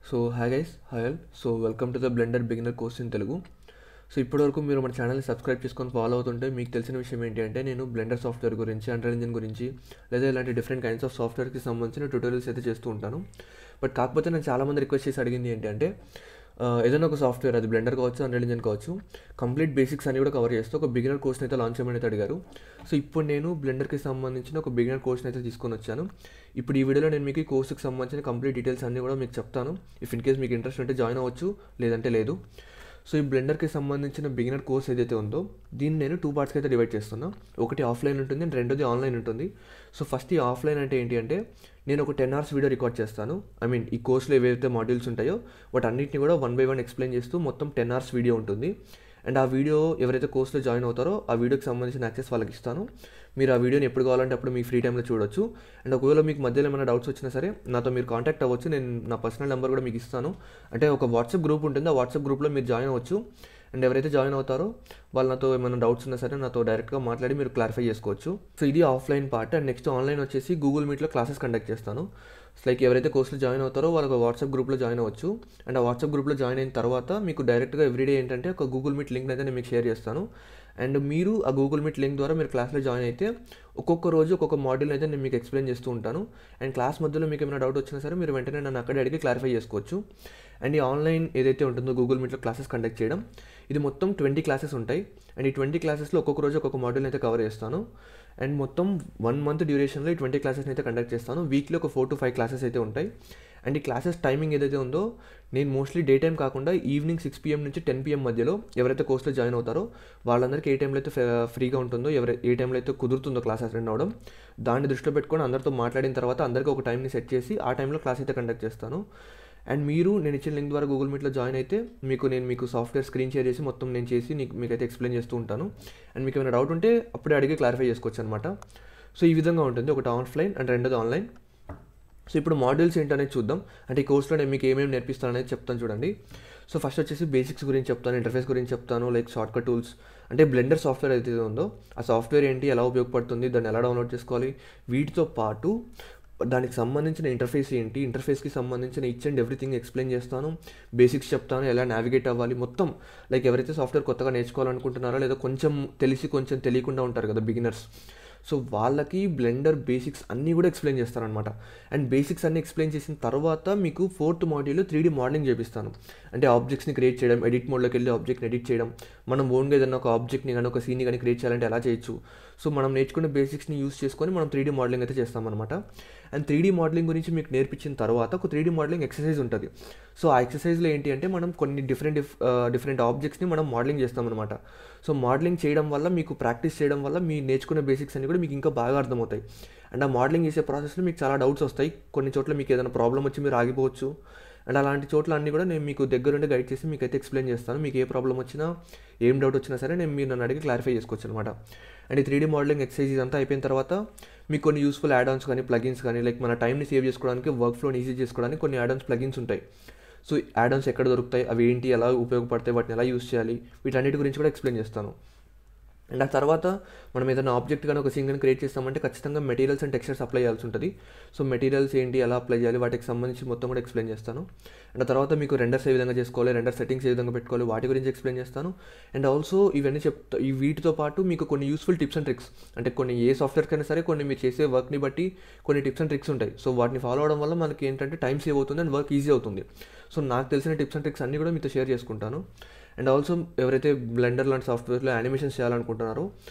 So hi guys, hi all. So welcome to the blender beginner course in Telugu. So ఇప్పటివరకు మీరు మన ఛానల్ని subscribe చేసుకొని ఫాలో అవుతుంటే మీకు తెలిసిన విషయం ఏంటి అంటే నేను బ్లెండర్ సాఫ్ట్వేర్ గురించి, అన్రియల్ ఇంజిన్ గురించి, లేదా ఇలాంటి డిఫరెంట్ కైండ్స్ ఆఫ్ సాఫ్ట్వేర్కి సంబంధించిన ట్యూటోరియల్స్ అయితే చేస్తూ ఉంటాను. బట్ కాకపోతే నేను చాలామంది రిక్వెస్ట్ చేసి అడిగింది ఏంటంటే ఏదైనా ఒక సాఫ్ట్వేర్, అది బ్లెండర్ కావచ్చు, అన్రియల్ ఇంజిన్ కావచ్చు, కంప్లీట్ బేసిక్స్ అన్ని కూడా కవర్ చేస్తూ ఒక బిగినర్ కోర్స్ని అయితే లాంచ్ చేయమని అయితే అడిగారు. సో ఇప్పుడు నేను బ్లెండర్కి సంబంధించిన ఒక బిగినర్ కోర్స్ని అయితే తీసుకొని వచ్చాను. ఇప్పుడు ఈ వీడియోలో నేను మీకు ఈ కోర్సుకి సంబంధించిన కంప్లీట్ డీటెయిల్స్ అన్నీ కూడా మీకు చెప్తాను. ఇఫ్ ఇన్ కేస్ మీకు ఇంట్రెస్ట్ ఉంటే జాయిన్ అవ్వచ్చు, లేదంటే లేదు. సో ఈ బ్లెండర్కి సంబంధించిన బిగినర్ కోర్స్ ఏదైతే ఉందో దీన్ని నేను 2 పార్ట్స్కి అయితే డివైడ్ చేస్తున్నాను. ఒకటి ఆఫ్లైన్ ఉంటుంది అండ్ రెండోది ఆన్లైన్ ఉంటుంది. సో ఫస్ట్ ఈ ఆఫ్లైన్ అంటే ఏంటి అంటే నేను ఒక 10 hours వీడియో రికార్డ్ చేస్తాను. ఈ కోర్స్లో ఏవైతే మాడ్యూల్స్ ఉంటాయో వాటి అన్నింటినీ కూడా 1 by 1 ఎక్స్ప్లెయిన్ చేస్తూ మొత్తం 10 hours వీడియో ఉంటుంది. అండ్ ఆ వీడియో ఎవరైతే కోర్స్లో జాయిన్ అవుతారో ఆ వీడియోకి సంబంధించిన యాక్సెస్ వాళ్ళకి ఇస్తాను. మీరు ఆ వీడియోని ఎప్పుడు కావాలంటే అప్పుడు మీ ఫ్రీ టైంలో చూడొచ్చు. అండ్ ఒకవేళ మీకు మధ్యలో ఏమైనా డౌట్స్ వచ్చినా సరే నాతో మీరు కాంటాక్ట్ అవ్వచ్చు. నేను నా పర్సనల్ నెంబర్ కూడా మీకు ఇస్తాను. అంటే ఒక వాట్సాప్ గ్రూప్ ఉంటుంది, ఆ వాట్సాప్ గ్రూప్లో మీరు జాయిన్ అవ్వచ్చు. అండ్ ఎవరైతే జాయిన్ అవుతారో వాళ్ళు నాతో ఏమైనా డౌట్స్ ఉన్నా సరే నాతో డైరెక్ట్గా మాట్లాడి మీరు క్లారిఫై చేసుకోవచ్చు. సో ఇది offline part. And next online వచ్చేసి గూగుల్ మీట్లో క్లాసెస్ కండక్ట్ చేస్తాను. లైక్ ఎవరైతే కోర్సులో జాయిన్ అవుతారో వాళ్ళకి వాట్సాప్ గ్రూప్లో జాయిన్ అవ్వచ్చు. అండ్ ఆ వాట్సాప్ గ్రూప్లో జాయిన్ అయిన తర్వాత మీకు డైరెక్ట్గా ఎవ్రీడే ఏంటంటే ఒక గూగుల్ మీట్ లింక్ అయితే నేను మీకు షేర్ చేస్తాను. అండ్ మీరు ఆ గూగుల్ మీట్ లింక్ ద్వారా మీరు క్లాస్లో జాయిన్ అయితే ఒక్కొక్క రోజు ఒక్కొక్క మాడ్యూల్ అయితే నేను మీకు ఎక్స్ప్లెయిన్ చేస్తూ ఉంటాను. అండ్ క్లాస్ మధ్యలో మీకు ఏమైనా డౌట్ వచ్చినా సరే మీరు వెంటనే నన్ను అక్కడే అడిగి క్లారిఫై చేసుకోవచ్చు. అండ్ ఈ ఆన్లైన్ ఏదైతే ఉంటుందో గూగుల్ మీట్లో క్లాసెస్ కండక్ట్ చేయడం, ఇది మొత్తం 20 క్లాసెస్ ఉంటాయి. అండ్ ఈ 20 క్లాసెస్లో ఒక్కొక్క రోజు ఒక్కొక్క మాడ్యూల్ అయితే కవర్ చేస్తాను. అండ్ మొత్తం 1 month డ్యూరేషన్లో ఈ 20 క్లాసెస్ని అయితే కండక్ట్ చేస్తాను. వీక్లీ ఒక 4 to 5 క్లాసెస్ అయితే ఉంటాయి. అండ్ ఈ క్లాసెస్ టైమింగ్ ఏదైతే ఉందో నేను మోస్ట్లీ డే టైం కాకుండా ఈవినింగ్ 6 PM నుంచి 10 PM మధ్యలో ఎవరైతే కోర్స్లో జాయిన్ అవుతారో వాళ్ళందరికీ ఏ టైంలో అయితే ఫ్రీగా ఉంటుందో, ఏ టైంలో అయితే కుదురుతుందో క్లాస్ అటెండ్ అవ్వడం, దాన్ని దృష్టిలో పెట్టుకొని అందరితో మాట్లాడిన తర్వాత అందరికీ ఒక టైంని సెట్ చేసి ఆ టైంలో క్లాస్ అయితే కండక్ట్ చేస్తాను. అండ్ మీరు నేను ఇచ్చిన లింక్ ద్వారా గూగుల్ మీట్లో జాయిన్ అయితే నేను మీకు సాఫ్ట్వేర్ స్క్రీన్ షేర్ చేసి మొత్తం నేను చేసి మీకైతే ఎక్స్ప్లెయిన్ చేస్తూ ఉంటాను. అండ్ మీకు ఏమైనా డౌట్ ఉంటే అప్పుడే అడిగి క్లారిఫై చేసుకోవచ్చు అనమాట. సో ఈ విధంగా ఉంటుంది, ఒకటి ఆఫ్లైన్ అండ్ రెండోది ఆన్లైన్. సో ఇప్పుడు మాడ్యూల్స్ ఏంటనేది చూద్దాం. అంటే ఈ కోర్స్లో నేను మీకు ఏమేమి నేర్పిస్తాను అనేది చెప్తాను చూడండి. సో ఫస్ట్ వచ్చేసి బేసిక్స్ గురించి చెప్తాను, ఇంటర్ఫేస్ గురించి చెప్తాను, లైక్ షార్ట్కట్ టూల్స్, అంటే బ్లెండర్ సాఫ్ట్వేర్ అయితే ఉందో ఆ సాఫ్ట్వేర్ ఏంటి, ఎలా ఉపయోగపడుతుంది, దాన్ని ఎలా డౌన్లోడ్ చేసుకోవాలి, వీటితో పాటు దానికి సంబంధించిన ఇంటర్ఫేస్ ఏంటి, ఇంటర్ఫేస్కి సంబంధించిన ఈచ్ అండ్ ఎవ్రీథింగ్ ఎక్స్ప్లెయిన్ చేస్తాను, బేసిక్స్ చెప్తాను, ఎలా నావిగేట్ అవ్వాలి మొత్తం. లైక్ ఎవరైతే సాఫ్ట్వేర్ కొత్తగా నేర్చుకోవాలనుకుంటున్నారో లేదా కొంచెం తెలిసి కొంచెం తెలియకుండా ఉంటారు కదా బిగినర్స్, సో వాళ్ళకి బ్లెండర్ బేసిక్స్ అన్నీ కూడా ఎక్స్ప్లెయిన్ చేస్తారనమాట. అండ్ బేసిక్స్ అన్నీ ఎక్స్ప్లెయిన్ చేసిన తర్వాత మీకు 4th మాడ్యూల్లో 3D మోడలింగ్ చేపిస్తాను. అంటే ఆబ్జెక్ట్స్ని క్రియేట్ చేయడం, ఎడిట్ మోడ్లోకి వెళ్ళి ఆబ్జెక్ట్ని ఎడిట్ చేయడం, మనం ఓన్గా ఏదైనా ఒక ఆబ్జెక్ట్ని కానీ ఒక సీన్ని కానీ క్రియేట్ చేయాలంటే ఎలా చేయొచ్చు. సో మనం నేర్చుకునే బేసిక్స్ని యూస్ చేసుకొని మనం 3D మోడలింగ్ అయితే చేస్తామన్నమాట. అండ్ 3D మోడలింగ్ గురించి మీకు నేర్పించిన తర్వాత ఒక 3D మోడలింగ్ ఎక్సర్సైజ్ ఉంటుంది. సో ఆ ఎక్సర్సైజ్లో ఏంటి అంటే మనం కొన్ని డిఫరెంట్ ఆబ్జెక్ట్స్ని మనం మోడలింగ్ చేస్తామన్నమాట. సో మోడలింగ్ చేయడం వల్ల మీకు ప్రాక్టీస్ చేయడం వల్ల మీ నేర్చుకునే బేసిక్స్ అన్ని కూడా మీకు ఇంకా బాగా అర్థమవుతాయి. అండ్ ఆ మోడలింగ్ చేసే ప్రాసెస్లో మీకు చాలా డౌట్స్ వస్తాయి. కొన్ని చోట్ల మీకు ఏదైనా ప్రాబ్లం వచ్చి మీరు ఆగిపోవచ్చు. అండ్ అలాంటి చోట్ల అన్నీ కూడా నేను మీకు దగ్గరుండి గైడ్ చేసి మీకు అయితే ఎక్స్ప్లెయిన్ చేస్తాను. మీకు ఏ ప్రాబ్లం వచ్చినా, ఏం డౌట్ వచ్చినా సరే మీరు నన్ను అడిగి క్లారిఫై చేసుకోవచ్చు అనమాట. అండ్ ఈ 3D మోడలింగ్ ఎక్సర్సైజ్ ఇదంతా అయిపోయిన తర్వాత మీకు కొన్ని యూస్ఫుల్ యాడ్-ఆన్స్ కానీ ప్లగిన్స్ కానీ, లైక్ మన టైంని సేవ్ చేసుకోవడానికి, వర్క్ ఫ్లోని ఈజీ చేసుకోవడానికి కొన్ని యాడ్-ఆన్స్ ప్లగిన్స్ ఉంటాయి. సో యాడ్-ఆన్స్ ఎక్కడ దొరుకుతాయి, అవి ఏంటి, ఎలా ఉపయోగపడతాయి, వాటిని ఎలా యూస్ చేయాలి, వీటన్నిటి గురించి కూడా ఎక్స్ప్లెయిన్ చేస్తాను. అండ్ ఆ తర్వాత మనం ఏదైనా ఆబ్జెక్ట్ కానీ ఒక సీన్ కానీ క్రియేట్ చేస్తామంటే ఖచ్చితంగా మెటీరియల్స్ అండ్ టెక్స్చర్స్ అప్లై చేయాల్సి ఉంటుంది. సో మెటీరియల్స్ ఏంటి, ఎలా అప్లై చేయాలి, వాటికి సంబంధించి మొత్తం కూడా ఎక్స్ప్లెయిన్ చేస్తాను. అండ్ ఆ తర్వాత మీకు రెండర్స్ ఏ విధంగా చేసుకోవాలి, రెండర్ సెట్టింగ్స్ ఏ విధంగా పెట్టుకోవాలి, వాటి గురించి ఎక్స్ప్లెయిన్ చేస్తాను. అండ్ ఆల్సో ఇవన్నీ వీటితో పాటు మీకు కొన్ని యూస్ఫుల్ టిప్స్ అండ్ ట్రిక్స్, అంటే కొన్ని ఏ సాఫ్ట్వేర్ కైనా సరే కొన్ని మీరు చేసే వర్క్ని బట్టి కొన్ని టిప్స్ అండ్ ట్రిక్స్ ఉంటాయి. సో వాటిని ఫాలో అవడం వల్ల మనకి ఏంటంటే టైం సేవ్ అవుతుంది అండ్ వర్క్ ఈజీ అవుతుంది. సో నాకు తెలిసిన టిప్స్ అండ్ ట్రిక్స్ అన్నీ కూడా మీతో షేర్ చేసుకుంటాను. అండ్ ఆల్సో ఎవరైతే బ్లెండర్ లాంటి సాఫ్ట్వేర్లో యానిమేషన్స్ చేయాలనుకుంటున్నారో,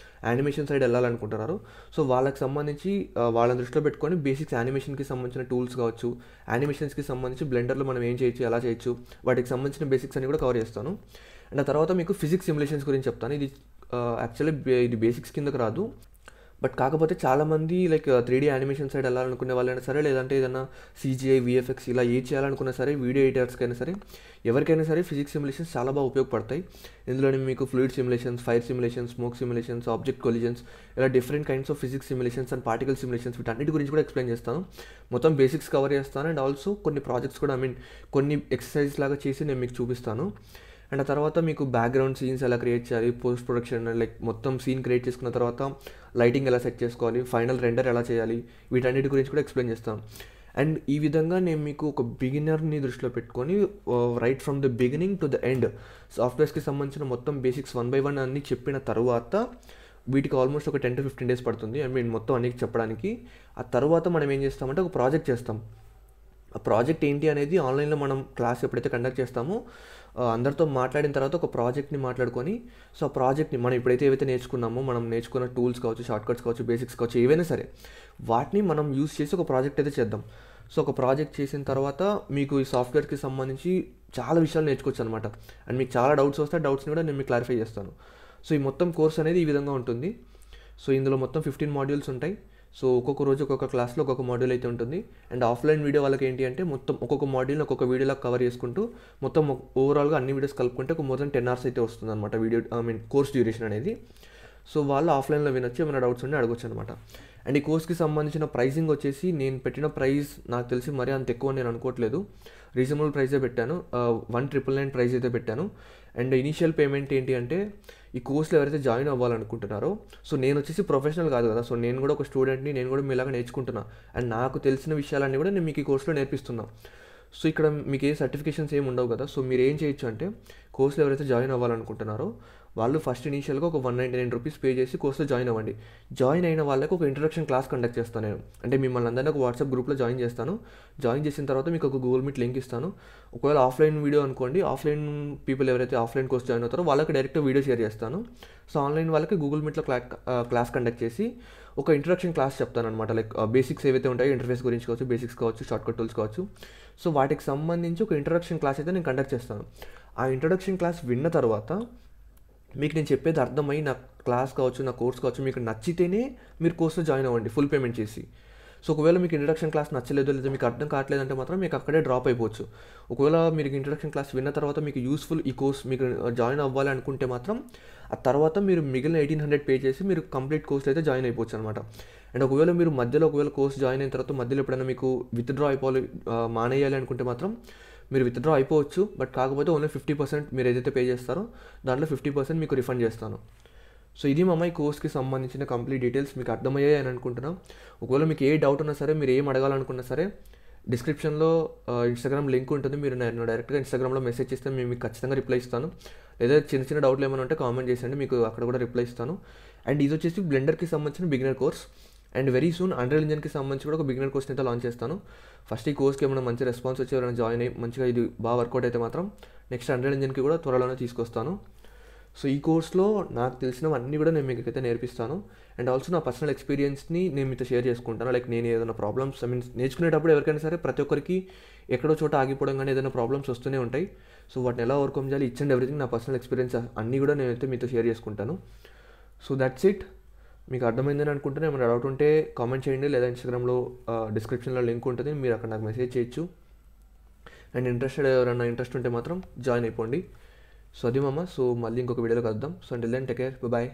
యానిమేషన్ సైడ్ వెళ్ళాలనుకుంటున్నారో, సో వాళ్ళకి సంబంధించి వాళ్ళని దృష్టిలో పెట్టుకొని బేసిక్స్ యానిమేషన్కి సంబంధించిన టూల్స్ కావచ్చు, యానిమేషన్స్కి సంబంధించి బ్లెండర్లో మనం ఏం చేయొచ్చు, ఎలా చేయొచ్చు, వాటికి సంబంధించిన బేసిక్స్ అన్ని కూడా కవర్ చేస్తాను. అండ్ ఆ తర్వాత మీకు ఫిజిక్స్ సిమ్యులేషన్స్ గురించి చెప్తాను. ఇది యాక్చువల్లీ ఇది బేసిక్స్ కిందకు రాదు. బట్ కాకపోతే చాలామంది లైక్ 3D యానిమేషన్ సైడ్ వెళ్ళాలనుకునే వాళ్ళైనా సరే, లేదంటే ఏదైనా CGI, VFX ఇలా ఏ చేయాలనుకున్నా సరే, వీడియో ఎడిటర్స్కైనా సరే, ఎవరికైనా సరే ఫిజిక్స్ సిమ్యులేషన్స్ చాలా బాగా ఉపయోగపడతాయి. ఇందులోనే మీకు fluid simulations, fire simulations, smoke simulations, object collisions, ఇలా different kinds of physics simulations and particle simulations, వీటన్నిటి గురించి కూడా ఎక్స్ప్లెయిన్ చేస్తాను. మొత్తం బేసిక్స్ కవర్ చేస్తాను. అండ్ ఆల్సో కొన్ని ప్రాజెక్ట్స్ కూడా కొన్ని ఎక్సర్సైజ్ లాగా చేసి నేను మీకు చూపిస్తాను. అండ్ ఆ తర్వాత మీకు బ్యాక్గ్రౌండ్ సీన్స్ ఎలా క్రియేట్ చేయాలి, పోస్ట్ ప్రొడక్షన్, లైక్ మొత్తం సీన్ క్రియేట్ చేసుకున్న తర్వాత లైటింగ్ ఎలా సెట్ చేసుకోవాలి, ఫైనల్ రెండర్ ఎలా చేయాలి, వీటన్నిటి గురించి కూడా ఎక్స్ప్లెయిన్ చేస్తాం. అండ్ ఈ విధంగా నేను మీకు ఒక బిగినర్ని దృష్టిలో పెట్టుకొని right from the beginning to the end సాఫ్ట్వేర్స్కి సంబంధించిన మొత్తం బేసిక్స్ 1 by 1 అన్ని చెప్పిన తర్వాత వీటికి ఆల్మోస్ట్ ఒక 10 to 15 days పడుతుంది. ఐ మీన్ మొత్తం అన్ని చెప్పడానికి. ఆ తర్వాత మనం ఏం చేస్తామంటే ఒక ప్రాజెక్ట్ చేస్తాం. ఆ ప్రాజెక్ట్ ఏంటి అనేది ఆన్లైన్లో మనం క్లాస్ ఎప్పుడైతే కండక్ట్ చేస్తామో అందరితో మాట్లాడిన తర్వాత ఒక ప్రాజెక్ట్ని మాట్లాడుకొని, సో ఆ ప్రాజెక్ట్ని మనం ఏవైతే నేర్చుకున్నామో, మనం నేర్చుకున్న టూల్స్ కావచ్చు, షార్ట్కట్స్ కావచ్చు, బేసిక్స్ కావచ్చు, ఏవైనా సరే వాటిని మనం యూస్ చేసి ఒక ప్రాజెక్ట్ అయితే చేద్దాం. సో ఒక ప్రాజెక్ట్ చేసిన తర్వాత మీకు ఈ సాఫ్ట్వేర్కి సంబంధించి చాలా విషయాలు నేర్చుకోవచ్చు అనమాట. అండ్ మీకు చాలా డౌట్స్ వస్తే డౌట్స్ని కూడా నేను మీకు క్లారిఫై చేస్తాను. సో ఈ మొత్తం కోర్స్ అనేది ఈ విధంగా ఉంటుంది. సో ఇందులో మొత్తం 15 modules ఉంటాయి. సో ఒక్కొక్క రోజు ఒక్కొక్క క్లాస్లో ఒక్కొక్క మాడ్యూల్ అయితే ఉంటుంది. అండ్ ఆఫ్లైన్ వీడియో వాళ్ళకి ఏంటి అంటే మొత్తం ఒక్కొక్క మాడ్యూల్ని ఒక్కొక్క వీడియోలో కవర్ చేసుకుంటూ మొత్తం ఓవరాల్గా అన్ని వీడియోస్ కలుపుకుంటే ఒక మోర్ దెన్ 10 hours అయితే వస్తుంది అనమాట video, I mean course duration అనేది. సో వాళ్ళు ఆఫ్లైన్లో వినొచ్చు, ఏమైనా డౌట్స్ ఉంటే అడగొచ్చు అనమాట. అండ్ ఈ కోర్స్కి సంబంధించిన ప్రైజింగ్ వచ్చేసి నేను పెట్టిన ప్రైస్ నాకు తెలిసి మరీ అంత ఎక్కువ నేను అనుకోవట్లేదు. రీజనబుల్ ప్రైజే పెట్టాను. 1,999 ప్రైస్ అయితే పెట్టాను. అండ్ ఇనీషియల్ పేమెంట్ ఏంటి అంటే ఈ కోర్స్లో ఎవరైతే జాయిన్ అవ్వాలనుకుంటున్నారో, సో నేను వచ్చేసి ప్రొఫెషనల్ కాదు కదా, సో నేను కూడా ఒక స్టూడెంట్ని, నేను కూడా మీలాగా నేర్చుకుంటున్నా. అండ్ నాకు తెలిసిన విషయాలన్నీ కూడా నేను మీకు ఈ కోర్స్లో నేర్పిస్తున్నా. సో ఇక్కడ మీకు ఏ సర్టిఫికేషన్స్ ఏమి ఉండవు కదా. సో మీరు ఏం చేయొచ్చు అంటే కోర్స్లో ఎవరైతే జాయిన్ అవ్వాలనుకుంటున్నారో వాళ్ళు ఫస్ట్ ఇనీషియల్గా ఒక 199 రూపీస్ పే చేసి కోర్స్లో జాయిన్ అవ్వండి. జాయిన్ అయిన వాళ్ళకి ఒక ఇంట్రడక్షన్ క్లాస్ కండక్ట్ చేస్తాను నేను. అంటే మిమ్మల్ని అందరినీ ఒక వాట్సాప్ గ్రూప్లో జాయిన్ చేస్తాను. జాయిన్ చేసిన తర్వాత మీకు ఒక గూగుల్ మీట్ లింక్ ఇస్తాను. ఒకవేళ ఆఫ్లైన్ వీడియో అనుకోండి, ఆఫ్లైన్ పీపుల్ ఎవరైతే ఆఫ్లైన్ కోర్స్ జాయిన్ అవుతారో వాళ్ళకి డైరెక్ట్ వీడియో షేర్ చేస్తాను. సో ఆన్లైన్ వాళ్ళకి గూగుల్ మీట్లో క్లాస్ కండక్ట్ చేసి ఒక ఇంట్రడక్షన్ క్లాస్ చెప్తాను అనమాట. లైక్ బేసిక్స్ ఏవైతే ఉంటాయో ఇంటర్ఫేస్ గురించి కావచ్చు, బేసిక్స్ కావచ్చు, షార్ట్కట్ టూల్స్ కావచ్చు, సో వాటికి సంబంధించి ఒక ఇంట్రడక్షన్ క్లాస్ అయితే నేను కండక్ట్ చేస్తాను. ఆ ఇంట్రడక్షన్ క్లాస్ విన్న తర్వాత మీకు నేను చెప్పేది అర్థమై నా క్లాస్ కావచ్చు, నా కోర్స్ కావచ్చు మీకు నచ్చితేనే మీరు కోర్సులో జాయిన్ అవ్వండి ఫుల్ పేమెంట్ చేసి. సో ఒకవేళ మీకు ఇంట్రడక్షన్ క్లాస్ నచ్చలేదు, లేదా మీకు అర్థం కావట్లేదంటే మాత్రం మీకు అక్కడే డ్రాప్ అయిపోవచ్చు. ఒకవేళ మీరు ఇంట్రడక్షన్ క్లాస్ విన్న తర్వాత మీకు యూస్ఫుల్ ఈ కోర్స్ మీకు జాయిన్ అవ్వాలి అనుకుంటే మాత్రం ఆ తర్వాత మీరు మిగిలిన 1,800 పే చేసి మీరు కంప్లీట్ కోర్స్లో అయితే జాయిన్ అయిపోవచ్చు అనమాట. అండ్ ఒకవేళ మీరు మధ్యలో కోర్స్ జాయిన్ అయిన తర్వాత మధ్యలో ఎప్పుడైనా మీకు విత్డ్రా అయిపోవాలి, మానేయాలి అనుకుంటే మాత్రం మీరు విత్డ్రా అయిపోవచ్చు. బట్ కాకపోతే ఓన్లీ 50% మీరు ఏదైతే పే చేస్తారో దాంట్లో 50% మీకు రిఫండ్ చేస్తాను. సో ఇది మా ఈ కోర్స్కి సంబంధించిన కంప్లీట్ డీటెయిల్స్ మీకు అర్థమయ్యాయి అని అనుకుంటున్నాం. ఒకవేళ మీకు ఏ డౌట్ ఉన్నా సరే, మీరు ఏం అడగాలనుకున్నా సరే డిస్క్రిప్షన్లో ఇన్స్టాగ్రామ్ లింక్ ఉంటుంది. మీరు నేను డైరెక్ట్గా ఇన్స్టాగ్రామ్లో మెసేజ్ చేస్తే మేము మీకు ఖచ్చితంగా రిప్లై ఇస్తాను. లేదా చిన్న డౌట్లు ఏమైనా ఉంటే కామెంట్ చేసేయండి, మీకు అక్కడ కూడా రిప్లై ఇస్తాను. అండ్ ఇది వచ్చేసి బ్లెండర్కి సంబంధించిన beginner course. And very soon unreal ఇంజన్కి సంబంధించి కూడా ఒక బిగినర్ కోర్స్ని అయితే లాంచ్ చేస్తాను. ఫస్ట్ ఈ కోర్స్కి ఏమైనా మంచి రెస్పాన్స్ వచ్చి ఎవరైనా జాయిన్ అయ్యి మంచిగా ఇది బాగా వర్కౌట్ అయితే మాత్రం నెక్స్ట్ అన్రియల్ ఇంజన్కి కూడా త్వరలోనే తీసుకొస్తాను. సో ఈ కోర్స్లో నాకు తెలిసినవన్నీ కూడా నేను మీకు అయితే నేర్పిస్తాను. అండ్ ఆల్సో నా పర్సనల్ ఎక్స్పీరియన్స్ని నేను మీతో షేర్ చేసుకుంటాను. లైక్ నేను ఏదైనా ప్రాబ్లమ్స్, ఐ మీన్ నేర్చుకునేటప్పుడు ఎవరికైనా సరే ప్రతి ఒక్కరికి ఎక్కడో చోట ఆగిపోవడం కానీ ఏదైనా ప్రాబ్లమ్స్ వస్తూనే ఉంటాయి. సో వాటిని ఎలా ఓవర్కమ్ చేయాలి, ఇచ్ అండ్ ఎవ్రీథింగ్ నా పర్సనల్ ఎక్స్పీరియన్స్ అన్నీ కూడా నేనైతే మీతో షేర్ చేసుకుంటాను. So that's it. మీకు అర్థమైందని అనుకుంటున్నా. ఏమైనా డౌట్ ఉంటే కామెంట్ చేయండి, లేదా ఇన్స్టాగ్రామ్లో డిస్క్రిప్షన్లో లింక్ ఉంటుంది, మీరు అక్కడ నాకు మెసేజ్ చేయొచ్చు. అండ్ ఎవరైనా ఇంట్రెస్ట్ ఉంటే మాత్రం జాయిన్ అయిపోండి. సో అది సో మళ్ళీ ఇంకొక వీడియోలో కలుద్దాం. So until then take care, bye.